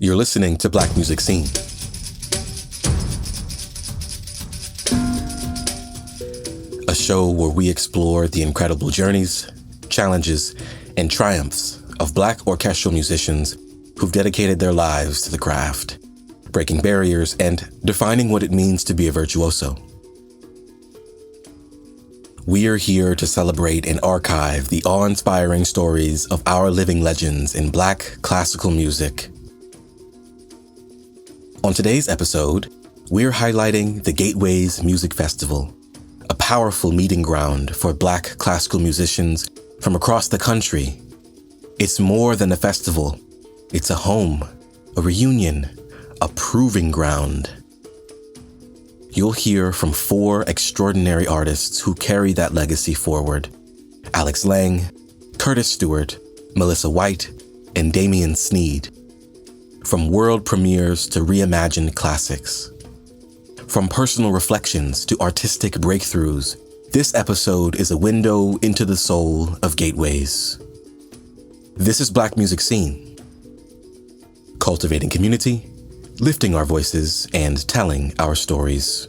You're listening to Black Music Scene. A show where we explore the incredible journeys, challenges, and triumphs of Black orchestral musicians who've dedicated their lives to the craft, breaking barriers and defining what it means to be a virtuoso. We're here to celebrate and archive the awe-inspiring stories of our living legends in Black classical music. On today's episode, we're highlighting the Gateways Music Festival, a powerful meeting ground for Black classical musicians from across the country. It's more than a festival. It's a home, a reunion, a proving ground. You'll hear from 4 extraordinary artists who carry that legacy forward: Alex Laing, Curtis Stewart, Melissa White, and Damien Sneed. From world premieres to reimagined classics. From personal reflections to artistic breakthroughs, this episode is a window into the soul of Gateways. This is Black Music Scene. Cultivating community, lifting our voices, and telling our stories.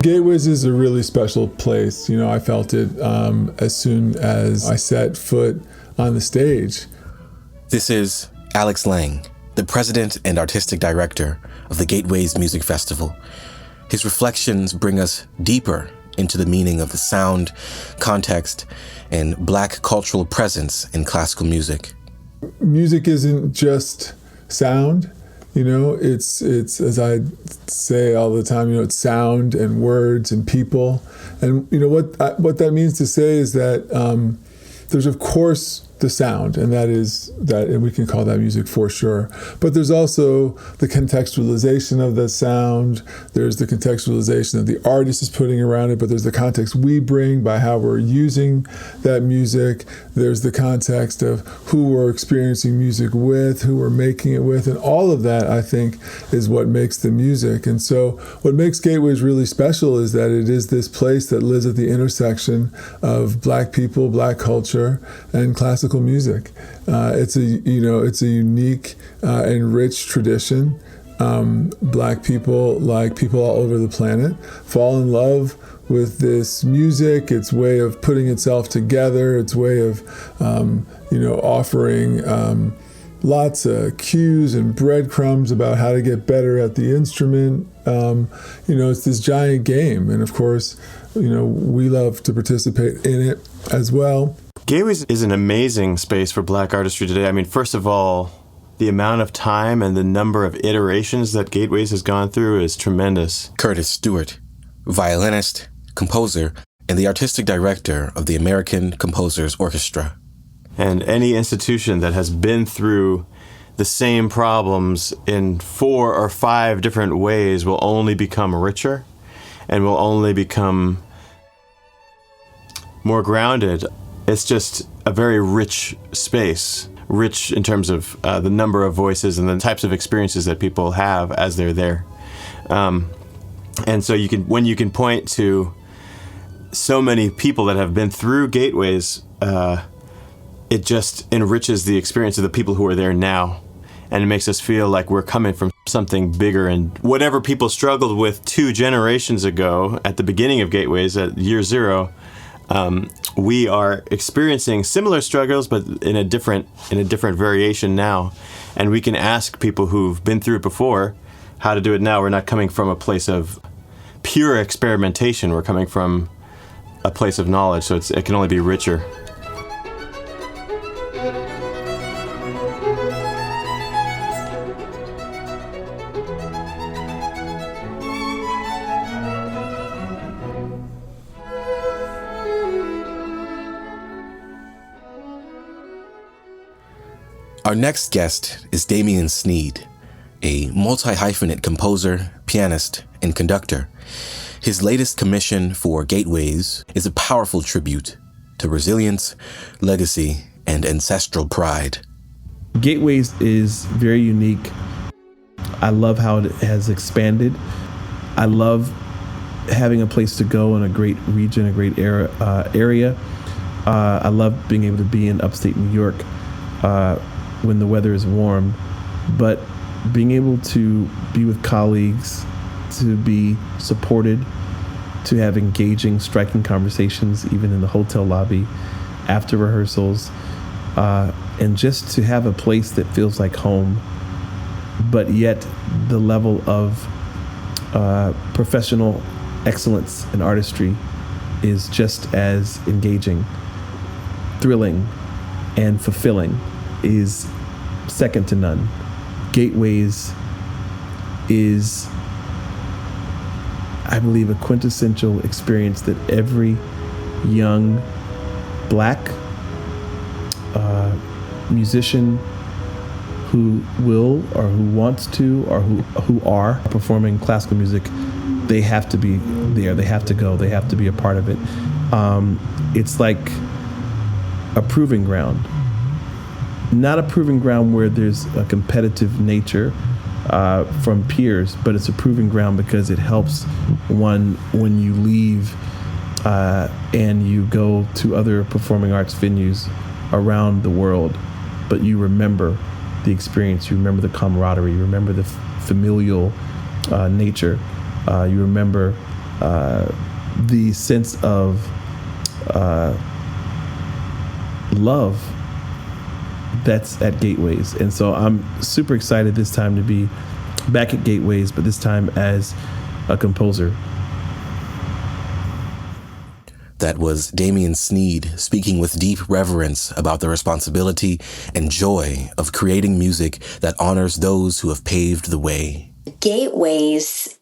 Gateways is a really special place. You know, I felt it as soon as I set foot on the stage. This is Alex Laing, the president and artistic director of the Gateways Music Festival. His reflections bring us deeper into the meaning of the sound, context, and Black cultural presence in classical music. Music isn't just sound. You know, it's as I say all the time, you know, it's sound and words and people. And, you know, what that means to say is that there's, of course, the sound, and and we can call that music for sure. But there's also the contextualization of the sound. There's the contextualization that the artist is putting around it, but there's the context we bring by how we're using that music. There's the context of who we're experiencing music with, who we're making it with, and all of that, I think, is what makes the music. And so what makes Gateways really special is that it is this place that lives at the intersection of Black people, Black culture, and classical music. It's a unique and rich tradition. Black people, like people all over the planet, fall in love with this music, its way of putting itself together, its way of offering lots of cues and breadcrumbs about how to get better at the instrument. It's this giant game, and of course, we love to participate in it as well. Gateways is an amazing space for Black artistry today. I mean, first of all, the amount of time and the number of iterations that Gateways has gone through is tremendous. Curtis Stewart, violinist, composer, and the artistic director of the American Composers Orchestra. And any institution that has been through the same problems in 4 or 5 different ways will only become richer and will only become more grounded. It's just a very rich space, rich in terms of the number of voices and the types of experiences that people have as they're there. And so when you can point to so many people that have been through Gateways, it just enriches the experience of the people who are there now. And it makes us feel like we're coming from something bigger. And whatever people struggled with 2 generations ago at the beginning of Gateways, at year 0, we are experiencing similar struggles, but in a different variation now. And we can ask people who've been through it before how to do it now. We're not coming from a place of pure experimentation. We're coming from a place of knowledge, so it can only be richer. Our next guest is Damien Sneed, a multi-hyphenate composer, pianist, and conductor. His latest commission for Gateways is a powerful tribute to resilience, legacy, and ancestral pride. Gateways is very unique. I love how it has expanded. I love having a place to go in a great region, a great area. I love being able to be in upstate New York when the weather is warm, but being able to be with colleagues, to be supported, to have engaging, striking conversations, even in the hotel lobby, after rehearsals, and just to have a place that feels like home, but yet the level of professional excellence and artistry is just as engaging, thrilling, and fulfilling, is second to none. Gateways is, I believe, a quintessential experience that every young Black musician who will or who wants to or who are performing classical music, they have to be there, they have to go, they have to be a part of it. It's like a proving ground. Not a proving ground where there's a competitive nature from peers, but it's a proving ground because it helps one when you leave and you go to other performing arts venues around the world, but you remember the experience, you remember the camaraderie, you remember the familial nature, you remember the sense of love that's at Gateways. And so I'm super excited this time to be back at Gateways, but this time as a composer. That was Damien Sneed speaking with deep reverence about the responsibility and joy of creating music that honors those who have paved the way. Gateways,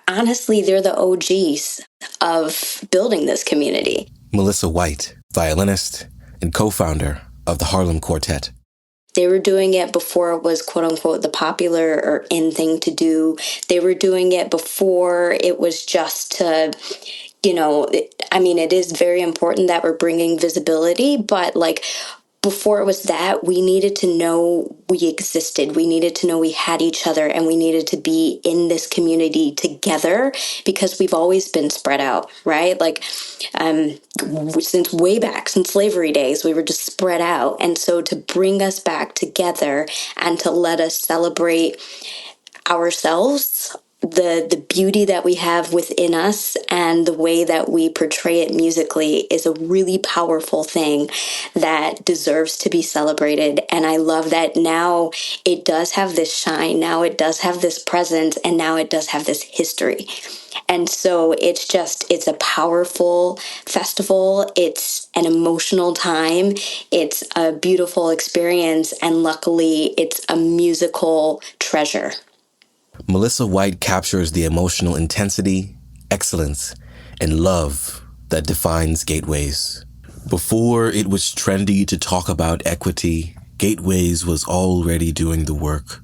honestly, they're the OGs of building this community. Melissa White, violinist and co-founder of the Harlem Quartet. They were doing it before it was, quote unquote, the popular or in thing to do. They were doing it before it was just to, it is very important that we're bringing visibility, but before it was that, we needed to know we existed. We needed to know we had each other, and we needed to be in this community together because we've always been spread out, right? Since way back, since slavery days, we were just spread out. And so to bring us back together and to let us celebrate ourselves, the beauty that we have within us and the way that we portray it musically is a really powerful thing that deserves to be celebrated. And I love that now it does have this shine, now it does have this presence, and now it does have this history. And so it's a powerful festival. It's an emotional time. It's a beautiful experience. And luckily, it's a musical treasure. Melissa White captures the emotional intensity, excellence, and love that defines Gateways. Before it was trendy to talk about equity, Gateways was already doing the work.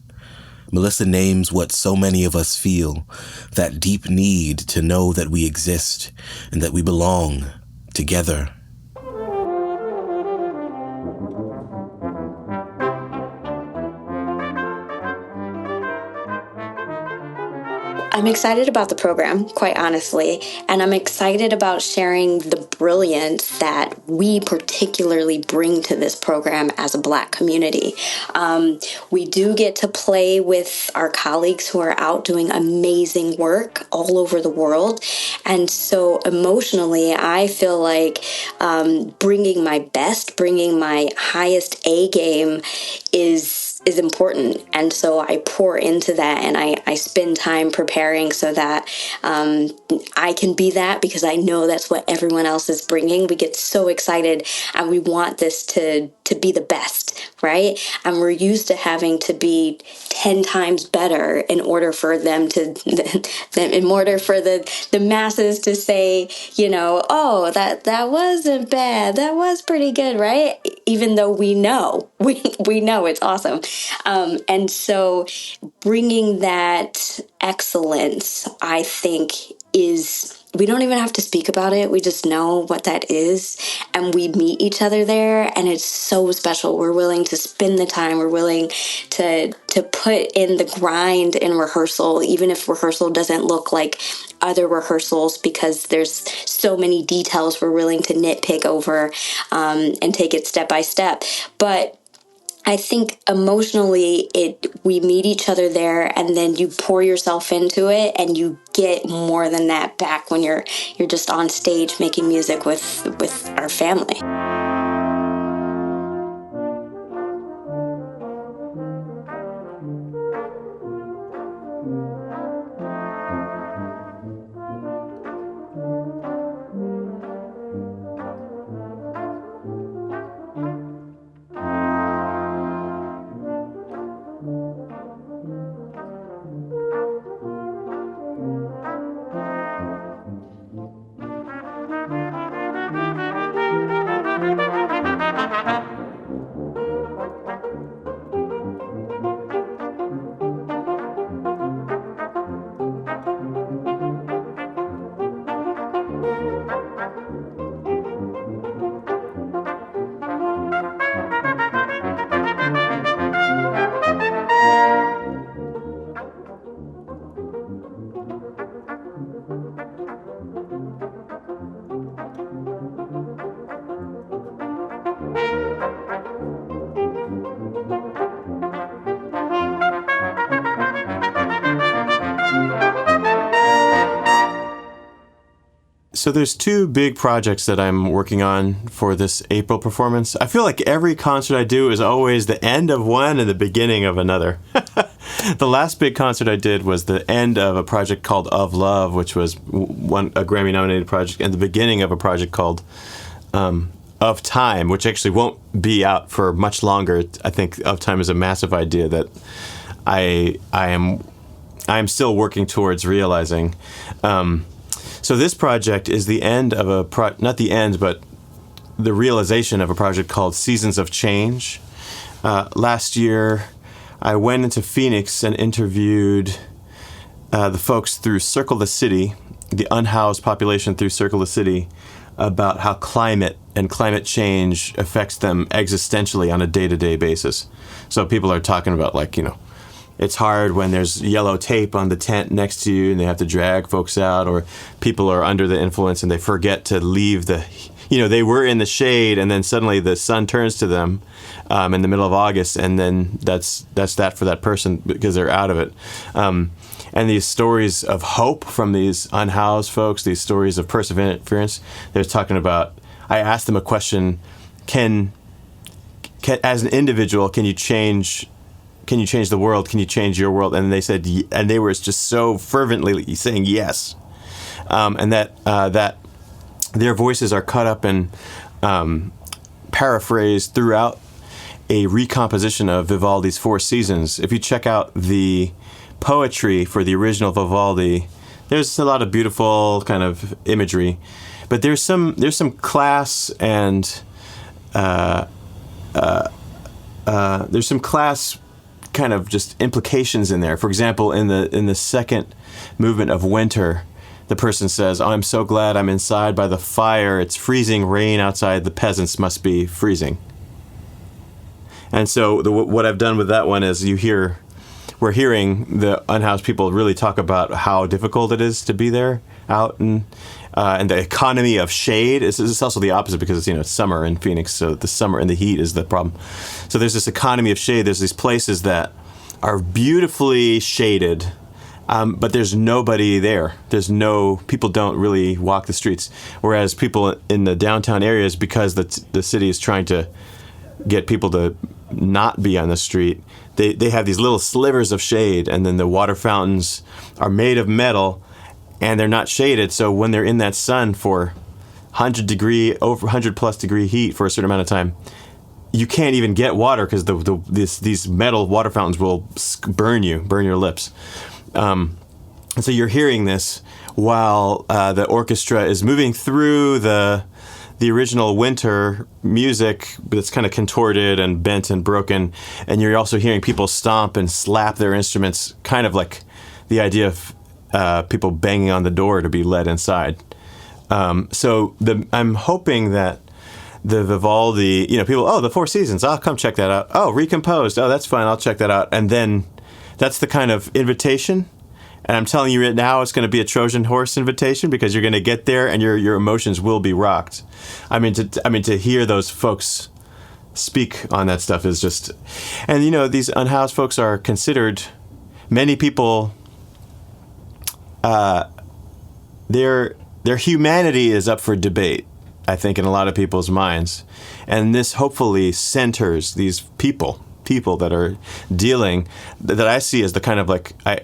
Melissa names what so many of us feel, that deep need to know that we exist and that we belong together. I'm excited about the program, quite honestly, and I'm excited about sharing the brilliance that we particularly bring to this program as a Black community. We do get to play with our colleagues who are out doing amazing work all over the world, and so emotionally, I feel like bringing my best, bringing my highest A game is important. And so I pour into that, and I spend time preparing so that I can be that, because I know that's what everyone else is bringing. We get so excited and we want this to be the best, right? And we're used to having to be 10 times better in order for them to, in order for the masses to say, you know, oh, that wasn't bad. That was pretty good, right? Even though we know it's awesome. And so bringing that excellence, I think, we don't even have to speak about it. We just know what that is. And we meet each other there. And it's so special. We're willing to spend the time. We're willing to put in the grind in rehearsal, even if rehearsal doesn't look like other rehearsals, because there's so many details we're willing to nitpick over and take it step by step. But I think emotionally, we meet each other there, and then you pour yourself into it, and you get more than that back when you're just on stage making music with our family. So there's two big projects that I'm working on for this April performance. I feel like every concert I do is always the end of one and the beginning of another. The last big concert I did was the end of a project called Of Love, which was a Grammy-nominated project, and the beginning of a project called Of Time, which actually won't be out for much longer. I think Of Time is a massive idea that I am still working towards realizing. So this project is the end of not the end, but the realization of a project called Seasons of Change. Last year, I went into Phoenix and interviewed the folks through Circle the City, the unhoused population through Circle the City, about how climate and climate change affects them existentially on a day-to-day basis. So people are talking about, like, you know, it's hard when there's yellow tape on the tent next to you and they have to drag folks out, or people are under the influence and they forget to leave they were in the shade and then suddenly the sun turns to them in the middle of August, and then that's that for that person because they're out of it. And these stories of hope from these unhoused folks, these stories of perseverance, they're talking about, I asked them a question, can as an individual, can you change the world? Can you change your world? And they said, and they were just so fervently saying yes, and that their voices are cut up and paraphrased throughout a recomposition of Vivaldi's Four Seasons. If you check out the poetry for the original Vivaldi, there's a lot of beautiful kind of imagery, but there's some class and there's some class kind of just implications in there. For example, in the second movement of Winter, the person says, "Oh, I'm so glad I'm inside by the fire. It's freezing rain outside. The peasants must be freezing." And so what I've done with that one is we're hearing the unhoused people really talk about how difficult it is to be there out and the economy of shade. It's also the opposite because it's summer in Phoenix, so the summer and the heat is the problem. So there's this economy of shade. There's these places that are beautifully shaded, but there's nobody there. People don't really walk the streets. Whereas people in the downtown areas, because the city is trying to get people to not be on the street, they have these little slivers of shade, and then the water fountains are made of metal, and they're not shaded. So when they're in that sun for over 100+ degree heat for a certain amount of time, you can't even get water because these metal water fountains will burn your lips. And so you're hearing this while the orchestra is moving through the original winter music that's kind of contorted and bent and broken, and you're also hearing people stomp and slap their instruments, kind of like the idea of people banging on the door to be let inside. So I'm hoping that the Vivaldi, people, the Four Seasons, I'll come check that out. Oh, Recomposed, oh, that's fine, I'll check that out. And then that's the kind of invitation. And I'm telling you right now, it's going to be a Trojan horse invitation because you're going to get there and your emotions will be rocked. I mean, to hear those folks speak on that stuff is just, and these unhoused folks are considered, many people, their humanity is up for debate, I think, in a lot of people's minds. And this hopefully centers these people that are dealing, that I see as the kind of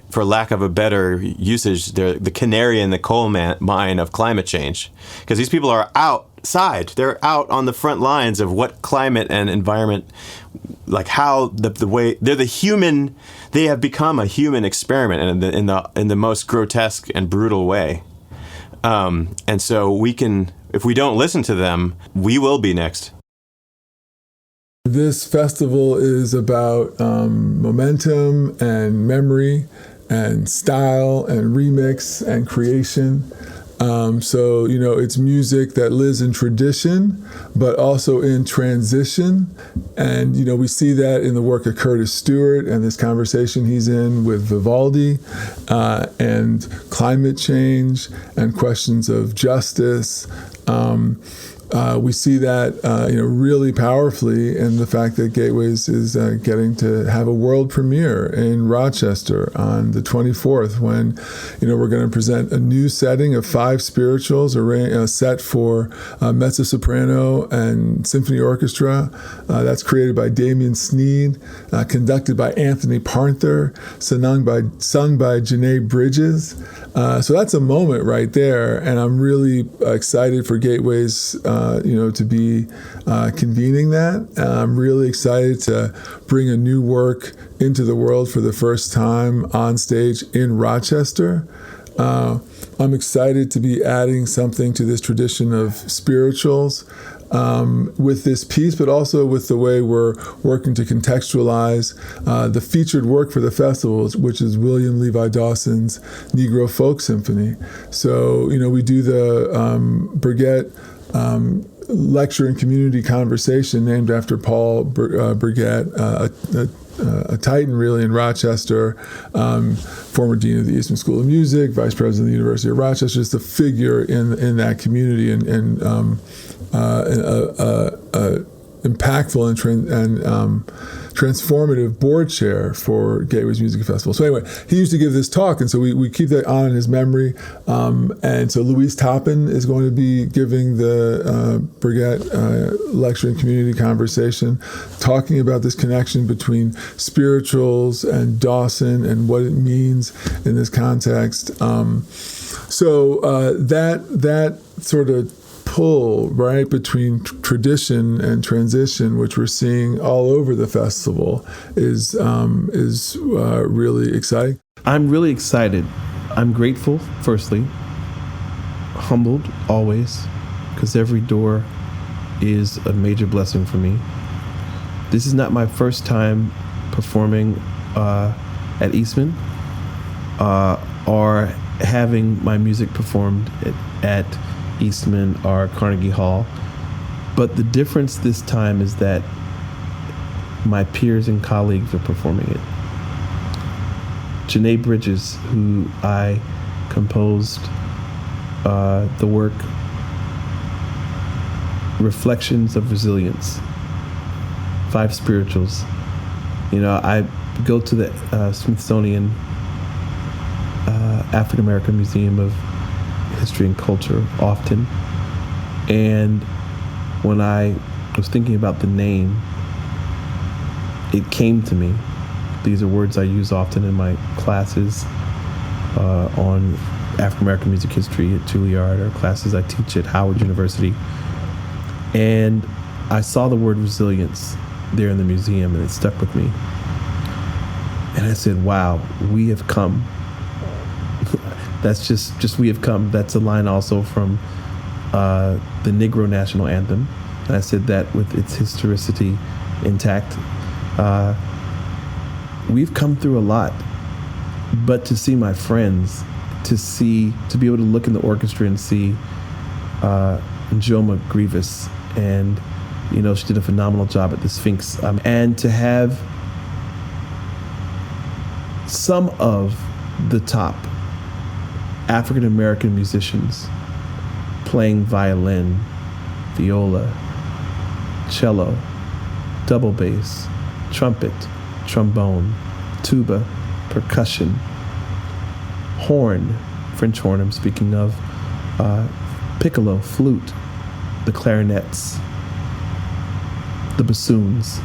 for lack of a better usage, they're the canary in the coal mine of climate change. Because these people are outside. They're out on the front lines of what climate and environment, like how the way they're they have become a human experiment in the most grotesque and brutal way. And so if we don't listen to them, we will be next. This festival is about momentum and memory and style and remix and creation. So it's music that lives in tradition, but also in transition. And, we see that in the work of Curtis Stewart and this conversation he's in with Vivaldi, and climate change and questions of justice. We see that, really powerfully in the fact that Gateways is getting to have a world premiere in Rochester on the 24th, when, we're going to present a new setting of 5 spirituals, set for mezzo-soprano and symphony orchestra. That's created by Damien Sneed, conducted by Anthony Parther, sung by Janae Bridges. So that's a moment right there, and I'm really excited for Gateways to be convening that. I'm really excited to bring a new work into the world for the first time on stage in Rochester. I'm excited to be adding something to this tradition of spirituals with this piece, but also with the way we're working to contextualize the featured work for the festival, which is William Levi Dawson's Negro Folk Symphony. So, we do the Burgett lecture and community conversation named after Paul Burgett, a titan really in Rochester, former dean of the Eastman School of Music, vice president of the University of Rochester, just a figure in that community and impactful and transformative board chair for Gateways Music Festival. So anyway, he used to give this talk, and so we keep that on in his memory. And so Louise Toppin is going to be giving the Burgett lecture and community conversation, talking about this connection between spirituals and Dawson and what it means in this context. So that sort of pull right between tradition and transition, which we're seeing all over the festival, is really exciting. I'm really excited. I'm grateful, firstly, humbled always, because every door is a major blessing for me. This is not my first time performing at Eastman or having my music performed at Eastman or Carnegie Hall. But the difference this time is that my peers and colleagues are performing it. Janae Bridges, who I composed the work Reflections of Resilience, 5 spirituals. I go to the Smithsonian African American Museum of History and Culture often, and when I was thinking about the name, it came to me. These are words I use often in my classes on African American music history at Juilliard, or classes I teach at Howard University. And I saw the word resilience there in the museum, and it stuck with me. And I said, wow, we have come. That's just we have come. That's a line also from the Negro National Anthem. And I said that with its historicity intact. We've come through a lot, but to see my friends, to be able to look in the orchestra and see Njoma Grievous, and she did a phenomenal job at the Sphinx, and to have some of the top African American musicians playing violin, viola, cello, double bass, trumpet, trombone, tuba, percussion, horn, French horn I'm speaking of, piccolo, flute, the clarinets, the bassoons,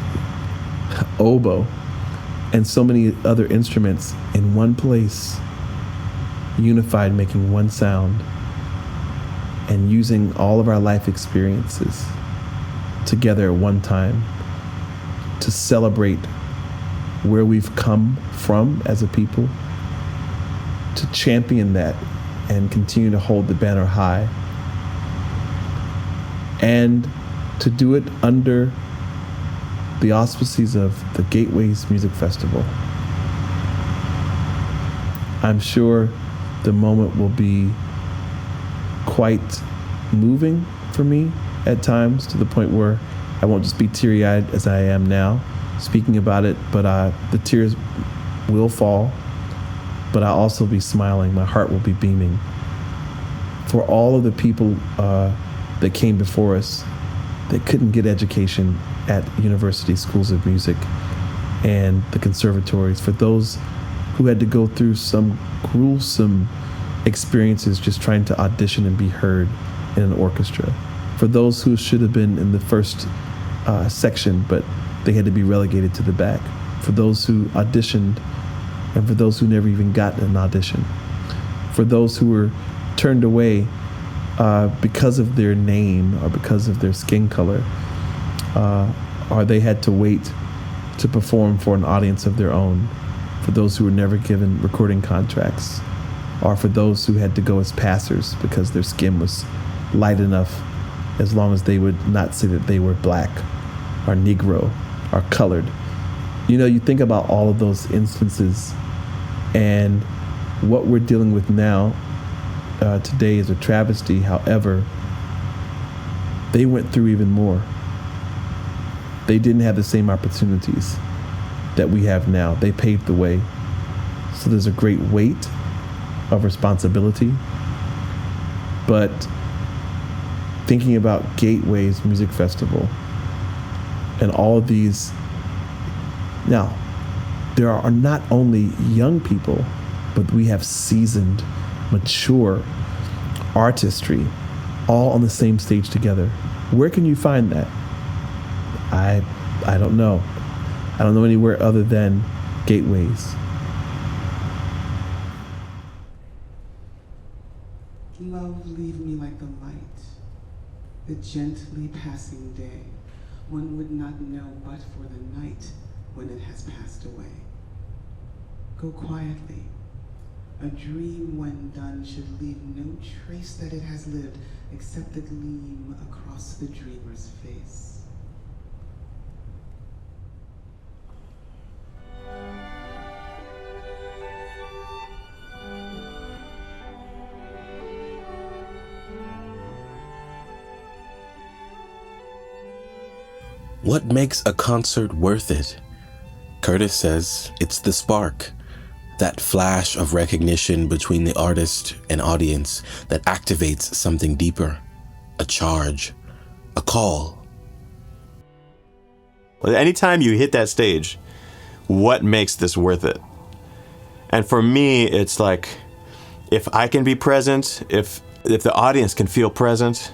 oboe, and so many other instruments in one place, unified, making one sound, and using all of our life experiences together at one time to celebrate where we've come from as a people, to champion that and continue to hold the banner high, and to do it under the auspices of the Gateways Music Festival. I'm sure the moment will be quite moving for me at times, to the point where I won't just be teary-eyed as I am now speaking about it, but the tears will fall, but I'll also be smiling. My heart will be beaming for all of the people that came before us that couldn't get education at university schools of music and the conservatories, for those who had to go through some gruesome experiences just trying to audition and be heard in an orchestra, for those who should have been in the first section but they had to be relegated to the back, for those who auditioned and for those who never even got an audition, for those who were turned away because of their name or because of their skin color, or they had to wait to perform for an audience of their own, for those who were never given recording contracts, or for those who had to go as passers because their skin was light enough, as long as they would not say that they were black or Negro or colored. You think about all of those instances, and what we're dealing with now today is a travesty. However, they went through even more. They didn't have the same opportunities that we have now. They paved the way. So there's a great weight of responsibility. But thinking about Gateways Music Festival and all of these, now, there are not only young people, but we have seasoned, mature artistry all on the same stage together. Where can you find that? I don't know. I don't know anywhere other than Gateways. Love, leave me like the light, the gently passing day. One would not know but for the night when it has passed away. Go quietly. A dream when done should leave no trace that it has lived, except the gleam across the dreamer's face. What makes a concert worth it? Curtis says it's the spark, that flash of recognition between the artist and audience that activates something deeper, a charge, a call. Well, anytime you hit that stage, what makes this worth it? And for me, it's like, if I can be present, if the audience can feel present,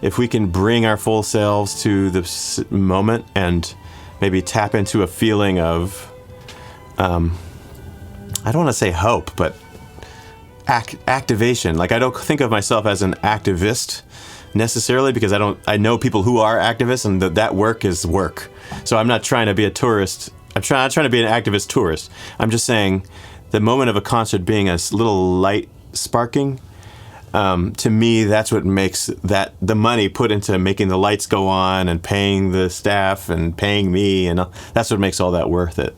if we can bring our full selves to this moment and maybe tap into a feeling of, I don't want to say hope, but activation. Like, I don't think of myself as an activist, necessarily, because I know people who are activists, and that work is work. So I'm not trying to be a tourist. I'm not trying to be an activist tourist. I'm just saying the moment of a concert being a little light sparking, to me, that's what makes that the money put into making the lights go on and paying the staff and paying me, and that's what makes all that worth it.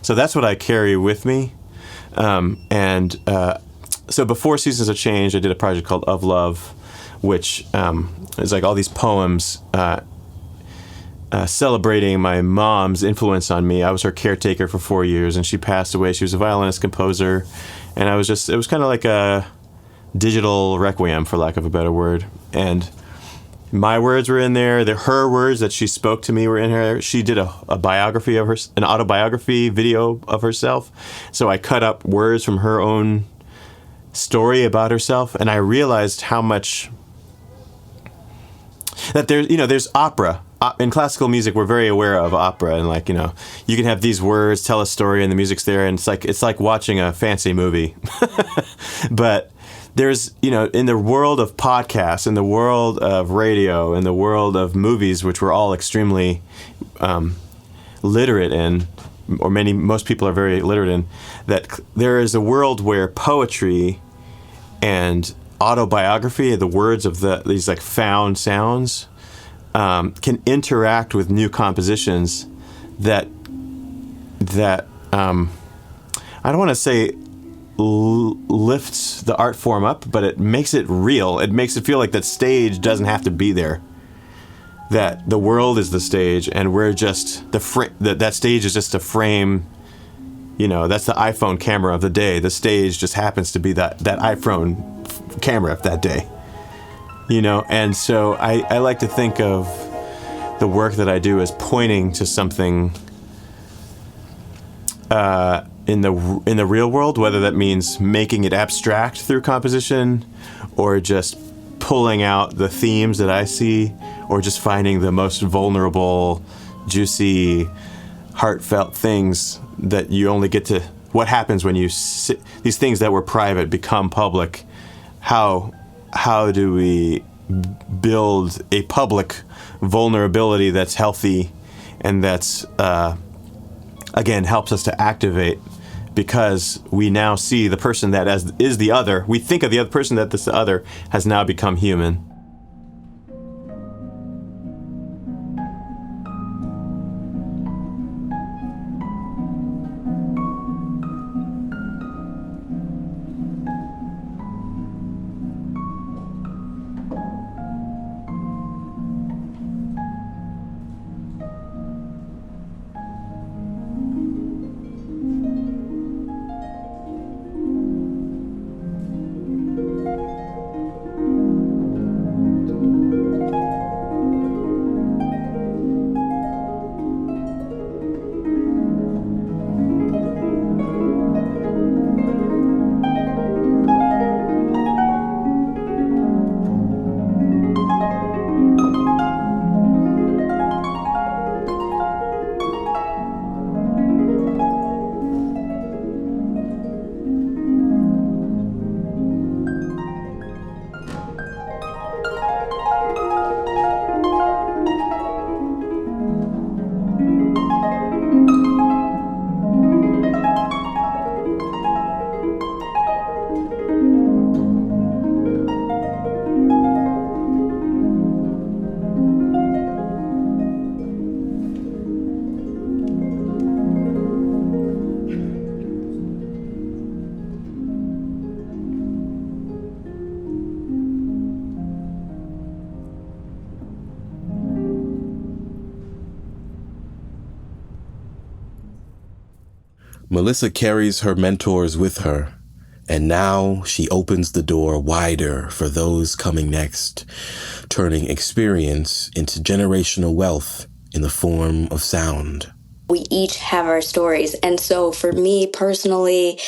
So that's what I carry with me. So before Seasons of Change, I did a project called Of Love, which is like all these poems celebrating my mom's influence on me. I was her caretaker for 4 years, and she passed away. She was a violinist, composer, and it was kind of like a digital requiem, for lack of a better word. And my words were in there. Her words that she spoke to me were in there. She did a biography of her, an autobiography video of herself. So I cut up words from her own story about herself, and I realized how much that there's opera. In classical music, we're very aware of opera, and you can have these words tell a story, and the music's there, and it's like watching a fancy movie. But there's, in the world of podcasts, in the world of radio, in the world of movies, which we're all extremely literate in, or most people are very literate in, that there is a world where poetry and autobiography, the words of these found sounds, can interact with new compositions that I don't want to say lifts the art form up, but it makes it real. It makes it feel like that stage doesn't have to be there. That the world is the stage, and we're just that stage is just a frame. That's the iPhone camera of the day. The stage just happens to be that iPhone camera of that day. And so I like to think of the work that I do as pointing to something in the real world, whether that means making it abstract through composition, or just pulling out the themes that I see, or just finding the most vulnerable, juicy, heartfelt things that you only get to. What happens when you these things that were private become public? How do we build a public vulnerability that's healthy, and that's again helps us to activate, because we now see the person that is the other. We think of the other person that this other has now become human. Melissa carries her mentors with her, and now she opens the door wider for those coming next, turning experience into generational wealth in the form of sound. We each have our stories. And so for me personally,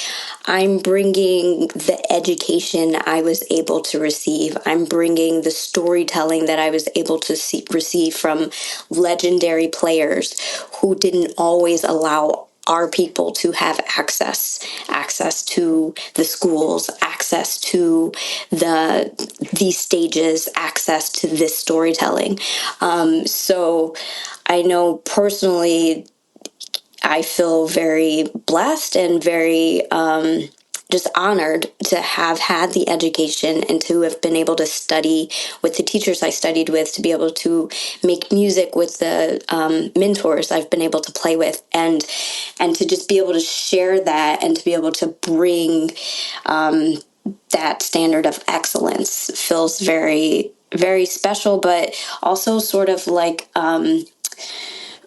I'm bringing the education I was able to receive. I'm bringing the storytelling that I was able to receive from legendary players who didn't always allow our people to have access to the schools, access to these stages, access to this storytelling. So I know personally, I feel very blessed and very just honored to have had the education and to have been able to study with the teachers I studied with, to be able to make music with the mentors I've been able to play with, and to just be able to share that and to be able to bring that standard of excellence feels very, very special, but also sort of like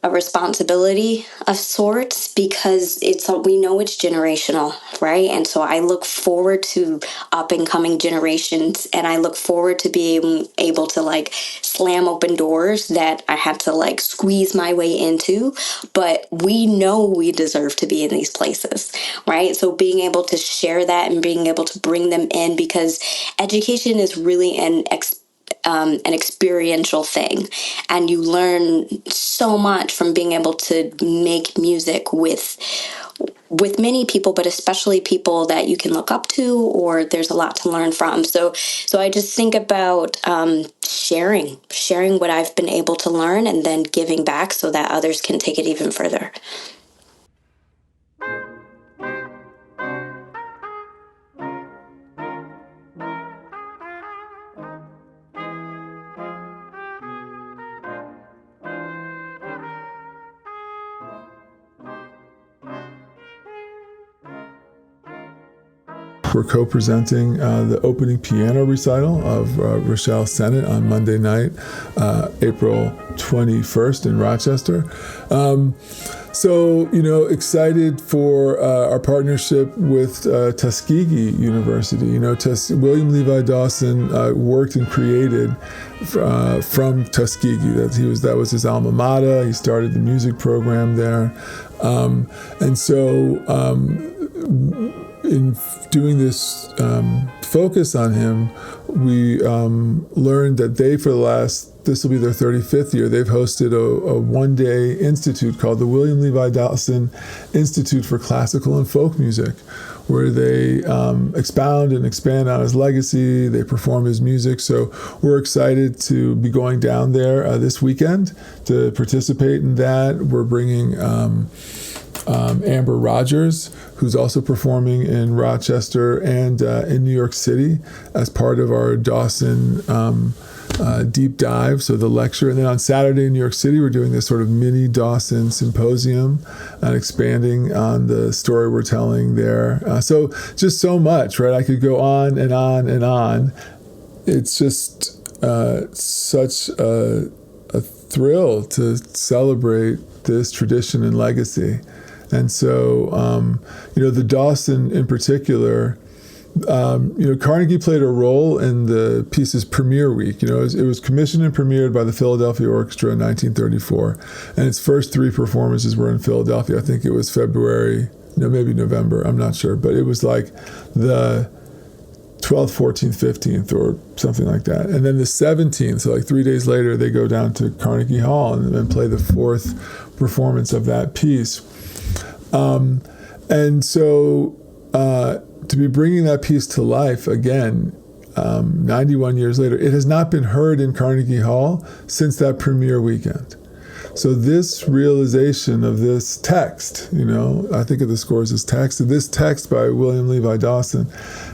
a responsibility of sorts, because we know it's generational, right? And so I look forward to up and coming generations, and I look forward to being able to like slam open doors that I had to like squeeze my way into, but we know we deserve to be in these places, right? So being able to share that and being able to bring them in, because education is really an experiential thing, and you learn so much from being able to make music with many people, but especially people that you can look up to, or there's a lot to learn from. So I just think about sharing what I've been able to learn, and then giving back so that others can take it even further. We're co-presenting the opening piano recital of Rochelle Sennett on Monday night, April 21st in Rochester. So, excited for our partnership with Tuskegee University. William Levi Dawson worked and created from Tuskegee. That was his alma mater. He started the music program there. And so in doing this focus on him, we learned that this will be their 35th year, they've hosted a one-day institute called the William Levi Dawson Institute for Classical and Folk Music, where they expound and expand on his legacy, they perform his music. So we're excited to be going down there this weekend to participate in that. We're bringing Amber Rogers, who's also performing in Rochester and in New York City as part of our Dawson deep dive, so the lecture. And then on Saturday in New York City, we're doing this sort of mini Dawson symposium and expanding on the story we're telling there. So just so much, right? I could go on and on and on. It's just such a thrill to celebrate this tradition and legacy. And so, the Dawson in particular, Carnegie played a role in the piece's premiere week. It was commissioned and premiered by the Philadelphia Orchestra in 1934. And its first three performances were in Philadelphia. I think it was February, maybe November, I'm not sure. But it was like the 12th, 14th, 15th, or something like that. And then the 17th, so like 3 days later, they go down to Carnegie Hall and then play the fourth performance of that piece. And so to be bringing that piece to life again, 91 years later, it has not been heard in Carnegie Hall since that premiere weekend. So this realization of this text, I think of the scores as text, this text by William Levi Dawson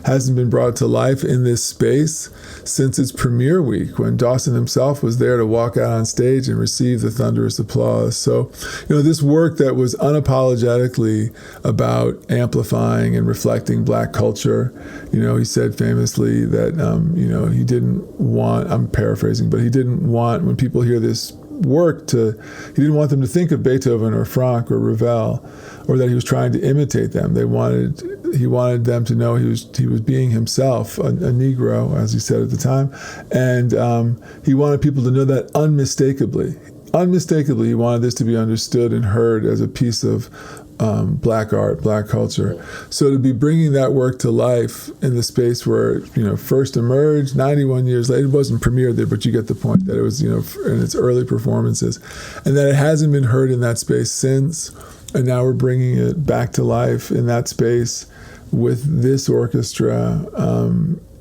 hasn't been brought to life in this space since its premiere week, when Dawson himself was there to walk out on stage and receive the thunderous applause. So, this work that was unapologetically about amplifying and reflecting Black culture, he said famously that, he didn't want, I'm paraphrasing, but he didn't want, when people hear this work, he didn't want them to think of Beethoven or Franck or Ravel, or that he was trying to imitate them. He wanted them to know he was being himself, a Negro, as he said at the time, and he wanted people to know that unmistakably. He wanted this to be understood and heard as a piece of Black art, Black culture. So to be bringing that work to life in the space where first emerged 91 years later, it wasn't premiered there, but you get the point, that it was in its early performances, and that it hasn't been heard in that space since. And now we're bringing it back to life in that space with this orchestra.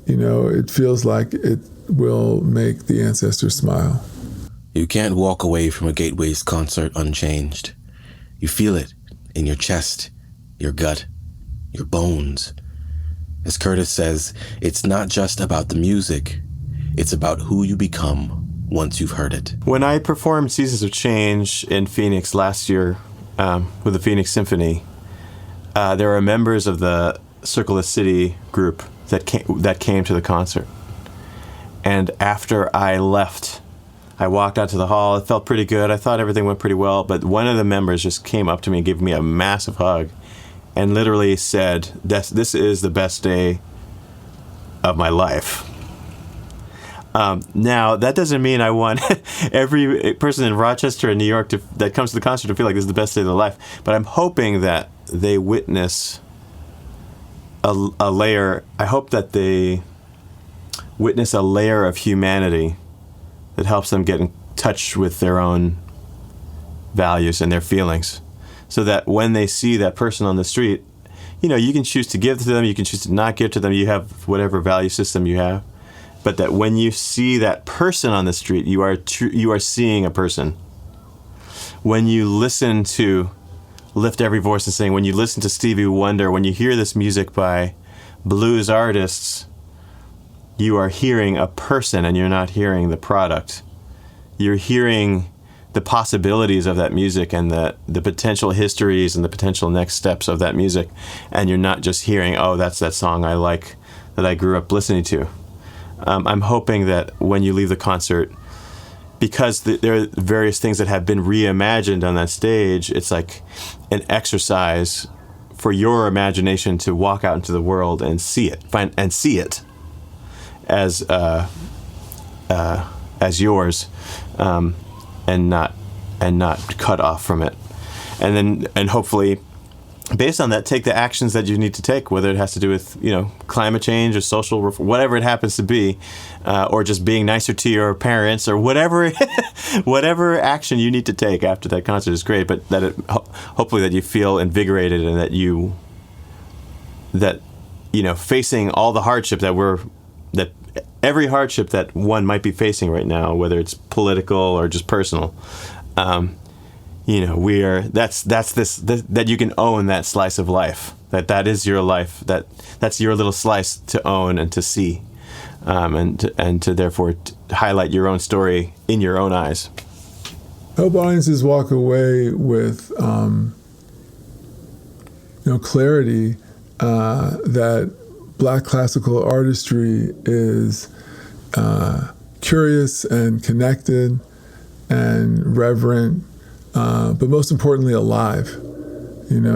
It feels like it will make the ancestors smile. You can't walk away from a Gateways concert unchanged. You feel it in your chest, your gut, your bones. As Curtis says, it's not just about the music, it's about who you become once you've heard it. When I performed Seasons of Change in Phoenix last year with the Phoenix Symphony, there were members of the Circle the City group that came to the concert. And after I left, I walked out to the hall. It felt pretty good. I thought everything went pretty well. But one of the members just came up to me and gave me a massive hug and literally said, "This is the best day of my life." Now, that doesn't mean I want every person in Rochester and New York that comes to the concert to feel like this is the best day of their life. But I'm hoping that they witness a layer. I hope that they witness a layer of humanity that helps them get in touch with their own values and their feelings, so that when they see that person on the street, you can choose to give to them, you can choose to not give to them, you have whatever value system you have, but that when you see that person on the street, you are seeing a person. When you listen to Lift Every Voice and Sing, when you listen to Stevie Wonder, when you hear this music by blues artists, you are hearing a person and you're not hearing the product. You're hearing the possibilities of that music and the potential histories and the potential next steps of that music. And you're not just hearing, oh, that's that song I like that I grew up listening to. I'm hoping that when you leave the concert, because there are various things that have been reimagined on that stage, it's like an exercise for your imagination to walk out into the world and see it, as yours, and not cut off from it, and hopefully, based on that, take the actions that you need to take, whether it has to do with climate change or social whatever it happens to be, or just being nicer to your parents or whatever whatever action you need to take after that concert is great. But that hopefully that you feel invigorated and that facing all the hardship that every hardship that one might be facing right now, whether it's political or just personal, that you can own that slice of life, that is your life, that's your little slice to own and to see, and to therefore highlight your own story in your own eyes. I hope audiences walk away with clarity that Black classical artistry is curious and connected and reverent, but most importantly alive, and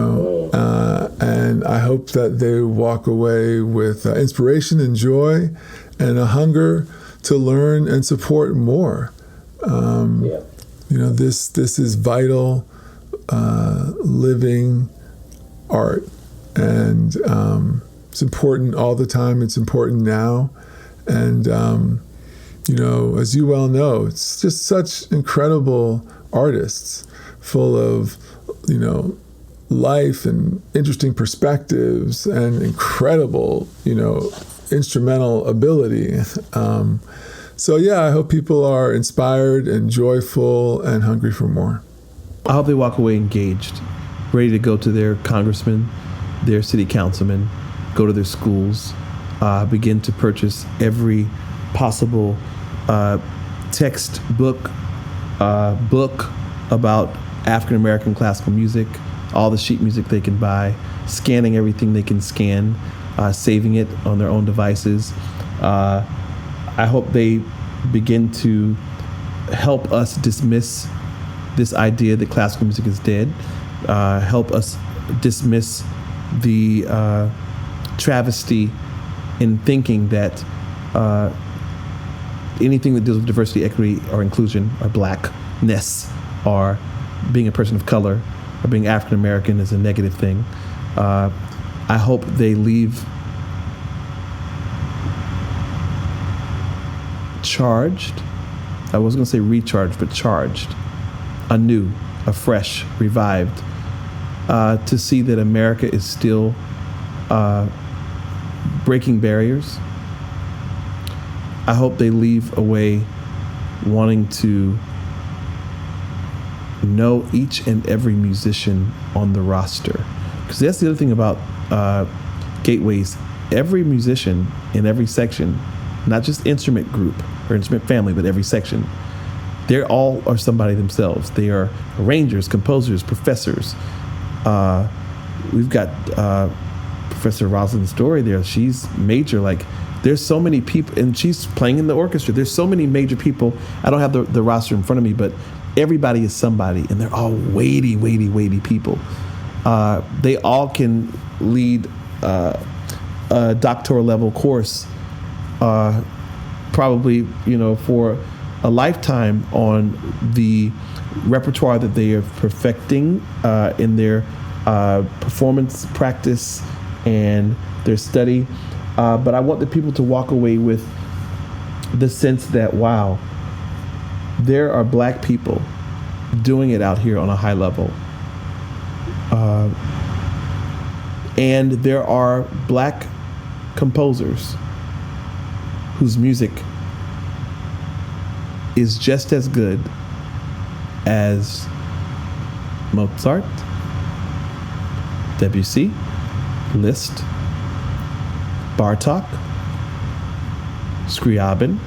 I hope that they walk away with inspiration and joy and a hunger to learn and support more. This is vital, living art, and it's important all the time. It's important now. And, as you well know, it's just such incredible artists full of, life and interesting perspectives and incredible, instrumental ability. I hope people are inspired and joyful and hungry for more. I hope they walk away engaged, ready to go to their congressman, their city councilman, go to their schools, begin to purchase every possible textbook, book about African-American classical music, all the sheet music they can buy, scanning everything they can scan, saving it on their own devices. I hope they begin to help us dismiss this idea that classical music is dead, help us dismiss the travesty in thinking that anything that deals with diversity, equity, or inclusion, or blackness, or being a person of color, or being African American is a negative thing. I hope they leave charged. I was going to say recharged, but charged, anew, afresh, revived, to see that America is still breaking barriers. I hope they leave away wanting to know each and every musician on the roster. Because that's the other thing about Gateways. Every musician in every section, not just instrument group or instrument family, but every section, they all are somebody themselves. They are arrangers, composers, professors. We've got Professor Rosalind Story there. She's major. Like, there's so many people, and she's playing in the orchestra. There's so many major people. I don't have the roster in front of me, but everybody is somebody, and they're all weighty, weighty, weighty people. They all can lead a doctoral level course, probably, for a lifetime on the repertoire that they are perfecting in their performance practice and their study. But I want the people to walk away with the sense that, wow, there are Black people doing it out here on a high level. And there are Black composers whose music is just as good as Mozart, Debussy, Liszt, Bartók, Scriabin,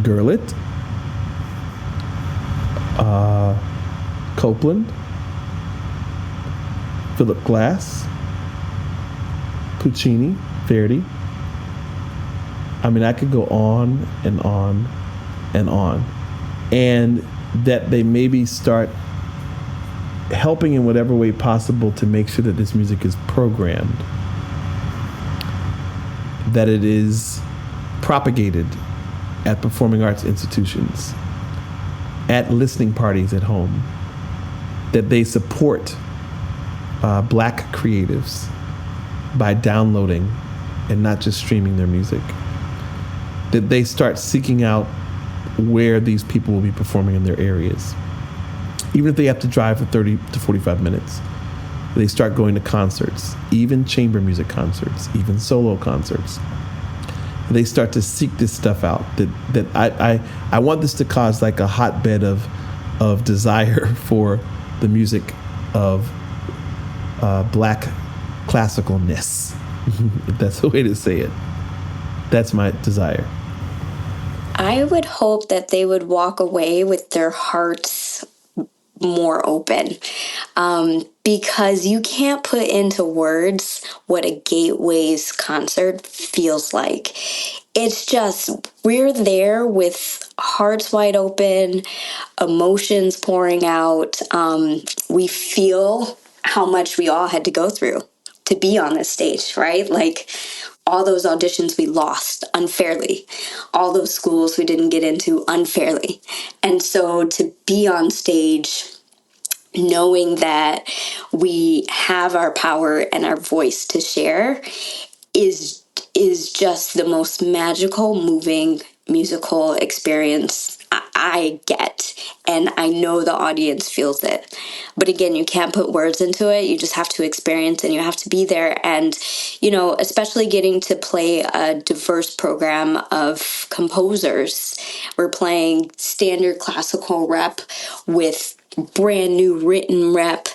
Gurlitt, Copland, Philip Glass, Puccini, Verdi. I mean, I could go on and on and on. And that they maybe start helping in whatever way possible to make sure that this music is programmed, that it is propagated at performing arts institutions, at listening parties at home, that they support Black creatives by downloading and not just streaming their music, that they start seeking out where these people will be performing in their areas. Even if they have to drive for 30 to 45 minutes, they start going to concerts, even chamber music concerts, even solo concerts. They start to seek this stuff out. I want this to cause like a hotbed of desire for the music of Black classicalness, if that's the way to say it. That's my desire. I would hope that they would walk away with their hearts more open, because you can't put into words what a Gateways concert feels like. It's just, we're there with hearts wide open, emotions pouring out. We feel how much we all had to go through to be on this stage, right? Like, all those auditions we lost unfairly, all those schools we didn't get into unfairly. And so to be on stage knowing that we have our power and our voice to share is just the most magical, moving musical experience I get. And I know the audience feels it. But again, you can't put words into it. You just have to experience and you have to be there. And, especially getting to play a diverse program of composers. We're playing standard classical rep with brand new written rep.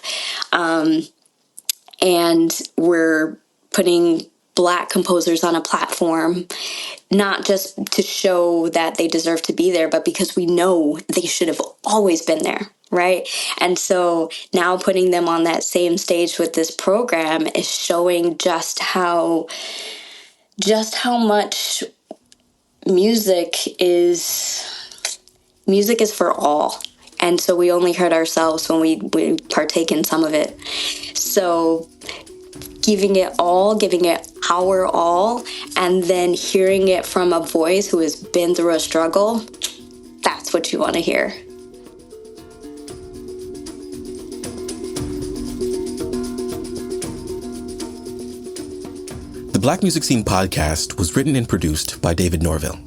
And we're putting Black composers on a platform, not just to show that they deserve to be there, but because we know they should have always been there, right? And so now putting them on that same stage with this program is showing just how much music is for all. And so we only hurt ourselves when we partake in some of it. So giving it our all, and then hearing it from a voice who has been through a struggle, that's what you want to hear. The Black Music Scene podcast was written and produced by David Norville.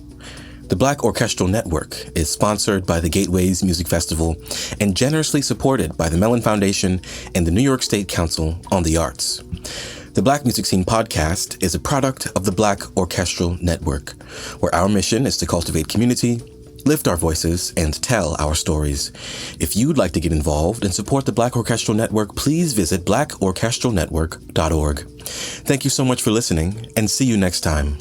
The Black Orchestral Network is sponsored by the Gateways Music Festival and generously supported by the Mellon Foundation and the New York State Council on the Arts. The Black Music Scene podcast is a product of the Black Orchestral Network, where our mission is to cultivate community, lift our voices, and tell our stories. If you'd like to get involved and support the Black Orchestral Network, please visit blackorchestralnetwork.org. Thank you so much for listening, and see you next time.